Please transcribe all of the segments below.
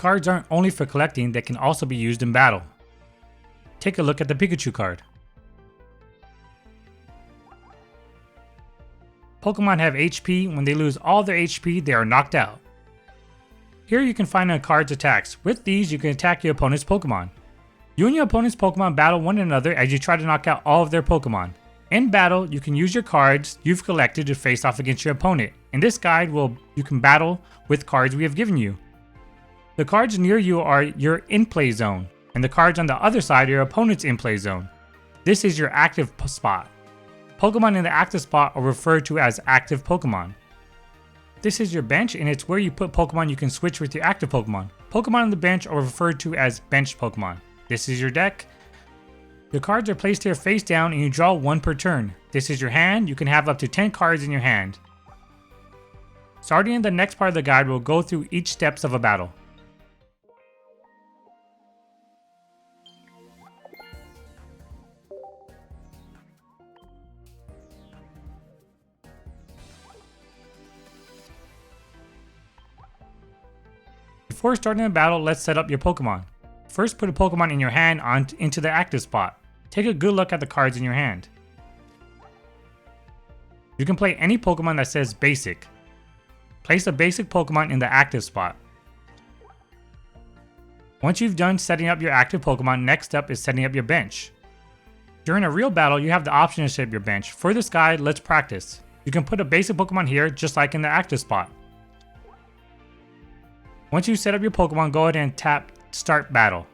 cards aren't only for collecting, they can also be used in battle. Take a look at the Pikachu card. Pokemon have HP. When they lose all their HP, they are knocked out. Here you can find a card's attacks. With these, you can attack your opponent's Pokemon. You and your opponent's Pokemon battle one another as you try to knock out all of their Pokemon. In battle, you can use your cards you've collected to face off against your opponent. In this guide, you can battle with cards we have given you. The cards near you are your in-play zone, and the cards on the other side are your opponent's in-play zone. This is your active spot. Pokemon in the active spot are referred to as active Pokemon. This is your bench, and it's where you put Pokemon you can switch with your active Pokemon. Pokemon on the bench are referred to as bench Pokemon. This is your deck. The cards are placed here face down and you draw one per turn. This is your hand. You can have up to 10 cards in your hand. Starting in the next part of the guide, we'll go through each steps of a battle. Before starting the battle, let's set up your Pokemon. First, put a Pokemon in your hand into the active spot. Take a good look at the cards in your hand. You can play any Pokemon that says Basic. Place a basic Pokemon in the active spot. Once you've done setting up your active Pokemon, next up is setting up your bench. During a real battle, you have the option to set up your bench. For this guide, let's practice. You can put a basic Pokemon here just like in the active spot. Once you set up your Pokemon, go ahead and tap Start Battle.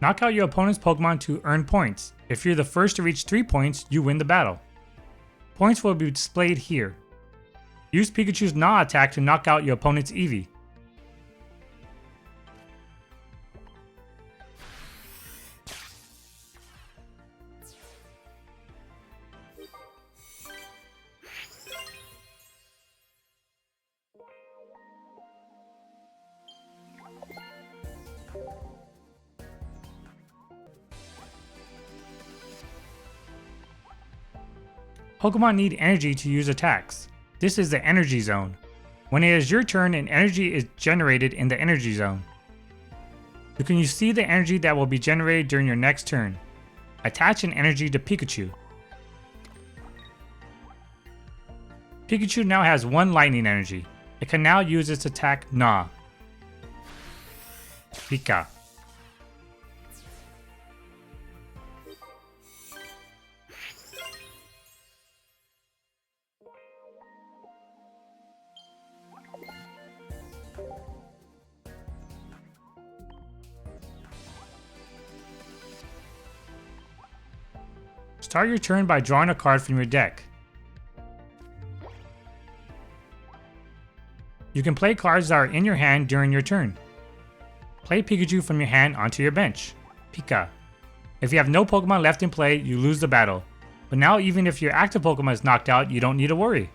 Knock out your opponent's Pokemon to earn points. If you're the first to reach 3 points, you win the battle. Points will be displayed here. Use Pikachu's Gnaw attack to knock out your opponent's Eevee. Pokemon need energy to use attacks. This is the energy zone. When it is your turn, an energy is generated in the energy zone. You can see the energy that will be generated during your next turn. Attach an energy to Pikachu. Pikachu now has 1 lightning energy. It can now use its attack Gnaw. Pika. Start your turn by drawing a card from your deck. You can play cards that are in your hand during your turn. Play Pikachu from your hand onto your bench. Pika. If you have no Pokemon left in play, you lose the battle. But now even if your active Pokemon is knocked out, you don't need to worry.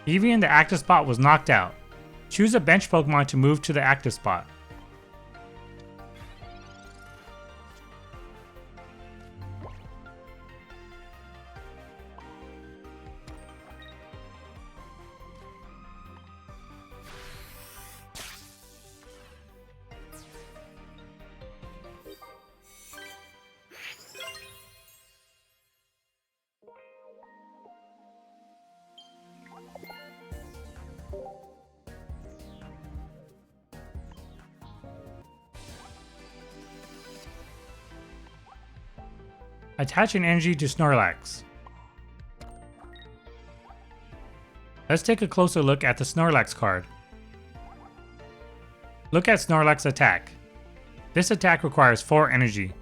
Eevee in the active spot was knocked out. Choose a bench Pokemon to move to the active spot. Attach an energy to Snorlax. Let's take a closer look at the Snorlax card. Look at Snorlax's attack. This attack requires 4 energy.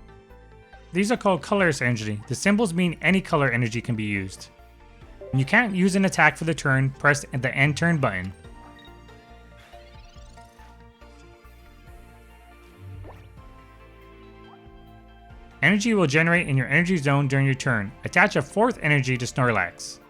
These are called colorless energy. The symbols mean any color energy can be used. When you can't use an attack for the turn, press the end turn button. Energy will generate in your energy zone during your turn. Attach a 4th energy to Snorlax.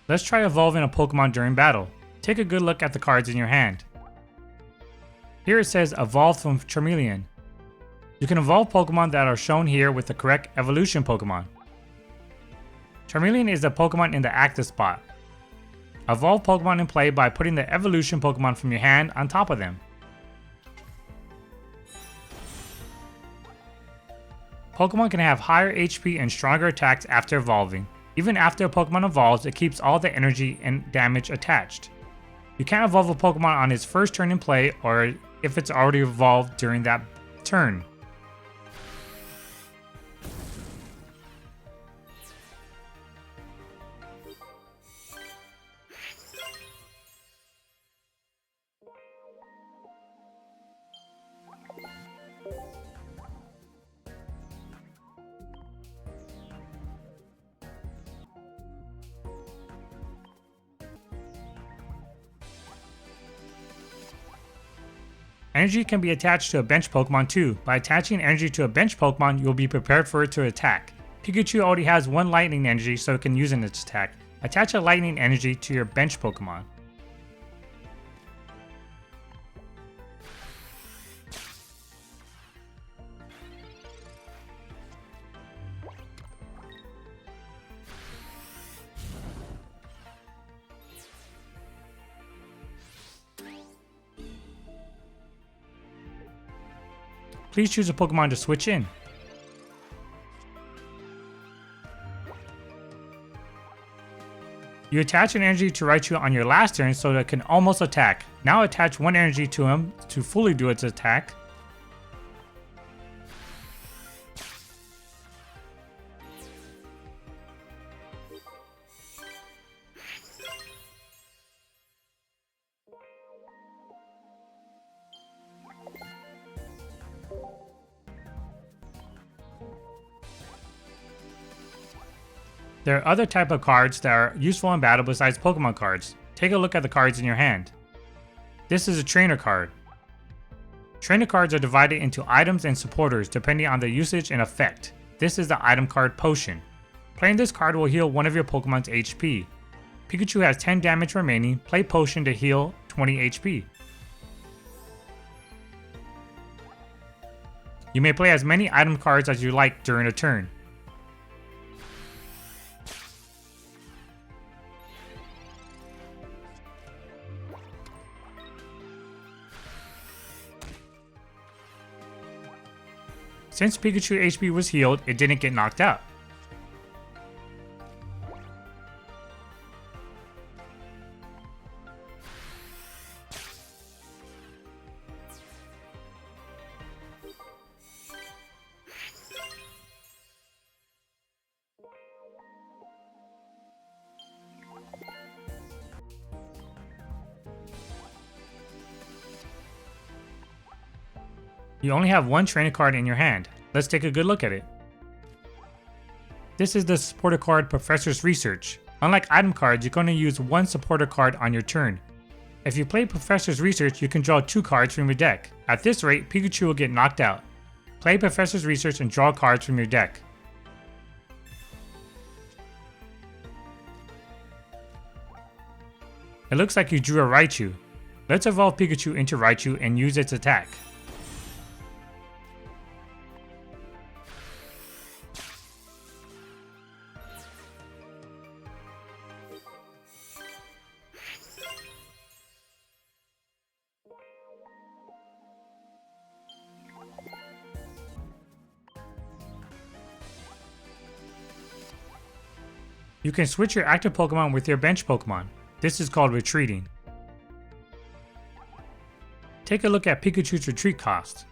Let's try evolving a Pokemon during battle. Take a good look at the cards in your hand. Here it says Evolve from Charmeleon. You can evolve Pokemon that are shown here with the correct evolution Pokemon. Charmeleon is the Pokemon in the active spot. Evolve Pokemon in play by putting the evolution Pokemon from your hand on top of them. Pokemon can have higher HP and stronger attacks after evolving. Even after a Pokemon evolves, it keeps all the energy and damage attached. You can't evolve a Pokemon on its first turn in play or if it's already evolved during that turn. Energy can be attached to a bench Pokemon too. By attaching energy to a bench Pokemon, you'll be prepared for it to attack. Pikachu already has 1 lightning energy so it can use in its attack. Attach a lightning energy to your bench Pokemon. Please choose a Pokemon to switch in. You attach an energy to Raichu on your last turn so that it can almost attack. Now attach 1 energy to him to fully do its attack. There are other type of cards that are useful in battle besides Pokemon cards. Take a look at the cards in your hand. This is a trainer card. Trainer cards are divided into items and supporters depending on their usage and effect. This is the item card Potion. Playing this card will heal one of your Pokemon's HP. Pikachu has 10 damage remaining. Play Potion to heal 20 HP. You may play as many item cards as you like during a turn. Since Pikachu HP was healed, it didn't get knocked out. You only have 1 trainer card in your hand. Let's take a good look at it. This is the supporter card Professor's Research. Unlike item cards, you're going to use 1 supporter card on your turn. If you play Professor's Research, you can draw 2 cards from your deck. At this rate, Pikachu will get knocked out. Play Professor's Research and draw cards from your deck. It looks like you drew a Raichu. Let's evolve Pikachu into Raichu and use its attack. You can switch your active Pokemon with your bench Pokemon. This is called retreating. Take a look at Pikachu's retreat cost.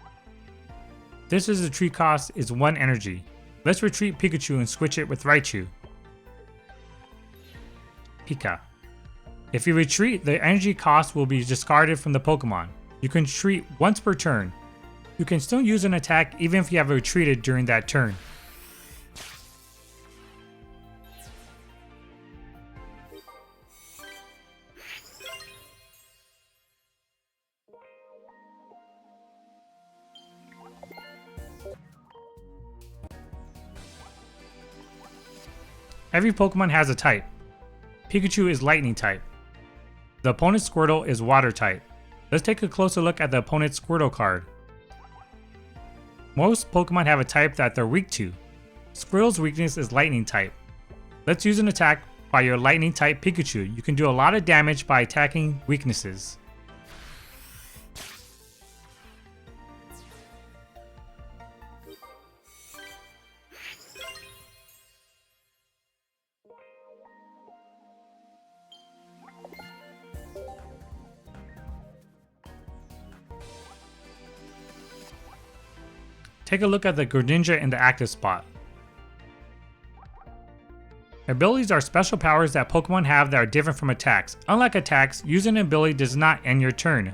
This is retreat cost is 1 energy. Let's retreat Pikachu and switch it with Raichu. Pika. If you retreat, the energy cost will be discarded from the Pokemon. You can retreat once per turn. You can still use an attack even if you have retreated during that turn. Every Pokemon has a type. Pikachu is Lightning type. The opponent's Squirtle is Water type. Let's take a closer look at the opponent's Squirtle card. Most Pokemon have a type that they're weak to. Squirtle's weakness is Lightning type. Let's use an attack by your Lightning type Pikachu. You can do a lot of damage by attacking weaknesses. Take a look at the Greninja in the active spot. Abilities are special powers that Pokemon have that are different from attacks. Unlike attacks, using an ability does not end your turn.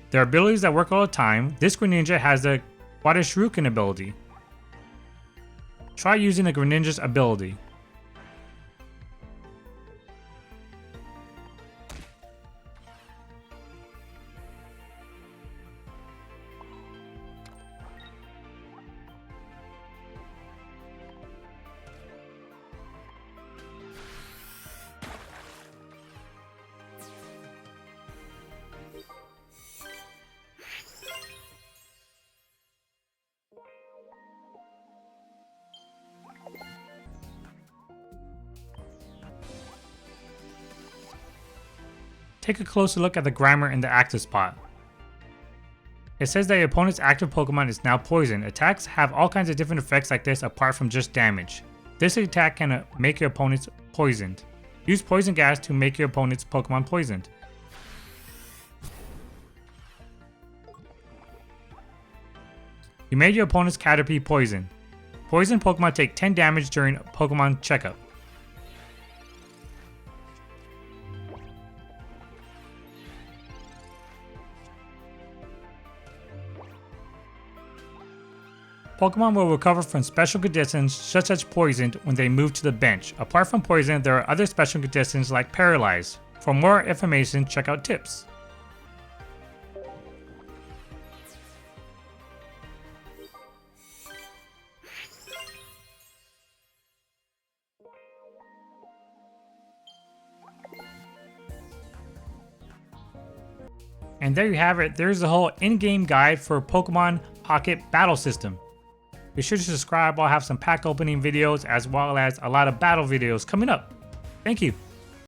There are abilities that work all the time. This Greninja has the Water Shuriken ability. Try using the Greninja's ability. Take a closer look at the grammar in the active spot. It says that your opponent's active Pokemon is now poisoned. Attacks have all kinds of different effects like this apart from just damage. This attack can make your opponents poisoned. Use poison gas to make your opponent's Pokemon poisoned. You made your opponent's Caterpie poisoned. Poison Pokemon take 10 damage during Pokemon checkup. Pokemon will recover from special conditions such as poisoned when they move to the bench. Apart from poison, there are other special conditions like paralyzed. For more information, check out tips. And there you have it. There's the whole in-game guide for Pokemon Pocket Battle System. Be sure to subscribe. I'll have some pack opening videos as well as a lot of battle videos coming up. Thank you.